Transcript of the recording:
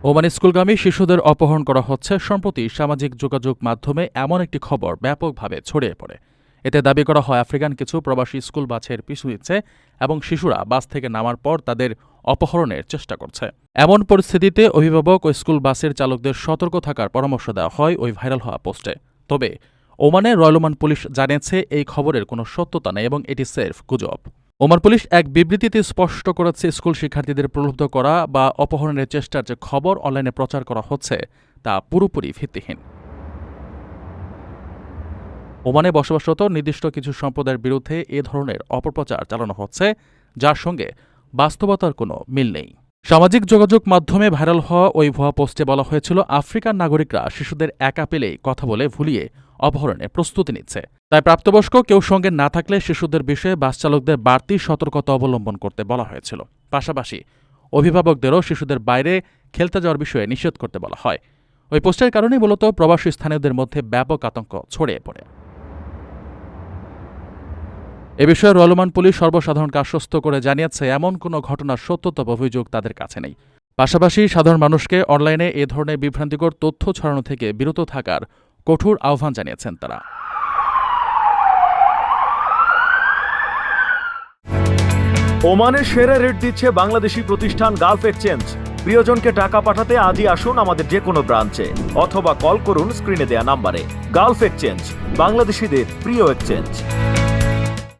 ওমানে স্কুলগামী শিশুদের অপহরণ করা হচ্ছে। সম্প্রতি সামাজিক যোগাযোগ মাধ্যমে এমন একটি খবর ব্যাপকভাবে ছড়িয়ে পড়ে। এতে দাবি করা হয় আফ্রিকান কিছু প্রবাসী স্কুল বাসের পিছু নিচ্ছে এবং শিশুরা বাস থেকে নামার পর তাদের অপহরণের চেষ্টা করছে। এমন পরিস্থিতিতে অভিভাবক ও স্কুল বাসের চালকদের সতর্ক থাকার পরামর্শ দেওয়া হয় ওই ভাইরাল হওয়া পোস্টে। তবে ওমানে রয়্যাল ওমান পুলিশ জানিয়েছে এই খবরের কোনো সত্যতা নেই এবং এটি সির্ফ গুজব। ওমান পুলিশ এক বিবৃতিতে স্পষ্ট করেছে, স্কুল শিক্ষার্থীদের প্রলুব্ধ করা বা অপহরণের চেষ্টার যে খবর অনলাইনে প্রচার করা হচ্ছে তা পুরোপুরি ভিত্তিহীন। ওমানে বসবাসরত নির্দিষ্ট কিছু সম্প্রদায়ের বিরুদ্ধে এ ধরনের অপপ্রচার চালানো হচ্ছে, যার সঙ্গে বাস্তবতার কোনো মিল নেই। সামাজিক যোগাযোগ মাধ্যমে ভাইরাল হওয়া ওই ভুয়া পোস্টে বলা হয়েছিল আফ্রিকান নাগরিকরা শিশুদের একা পেলেই কথা বলে ভুলিয়ে অপহরণের প্রস্তুতি নিচ্ছে। তাই প্রাপ্তবয়স্ক কেউ সঙ্গে না থাকলে শিশুদের বিষয়ে বাস চালকদের বাড়তি সতর্কতা অবলম্বন করতে বলা হয়েছিল। পাশাপাশি অভিভাবকদেরও শিশুদের বাইরে খেলতে যাওয়ার বিষয়ে নিষেধ করতে বলা হয়। ওই পোস্টের কারণেই মূলত প্রবাসী স্থানীয়দের মধ্যে ব্যাপক আতঙ্ক ছড়িয়ে পড়ে। এ বিষয়ে রয়্যাল ওমান পুলিশ সর্বসাধারণকে আশ্বস্ত করে জানিয়েছে, এমন কোনো ঘটনার সত্যতা অভিযোগ তাদের কাছে নেই। পাশাপাশি সাধারণ মানুষকে অনলাইনে এ ধরনের বিভ্রান্তিকর তথ্য ছড়ানো থেকে বিরত থাকার কঠোর আহ্বান জানিয়েছেন তারা। ওমানের সেরা রেট দিচ্ছে বাংলাদেশি প্রতিষ্ঠান গালফ এক্সচেঞ্জ। প্রিয়জনকে টাকা পাঠাতে আজই আসুন আমাদের যে কোনো ব্রাঞ্চে অথবা কল করুন স্ক্রিনে দেয়া নাম্বারে। গালফ এক্সচেঞ্জ, বাংলাদেশিদের প্রিয় এক্সচেঞ্জ।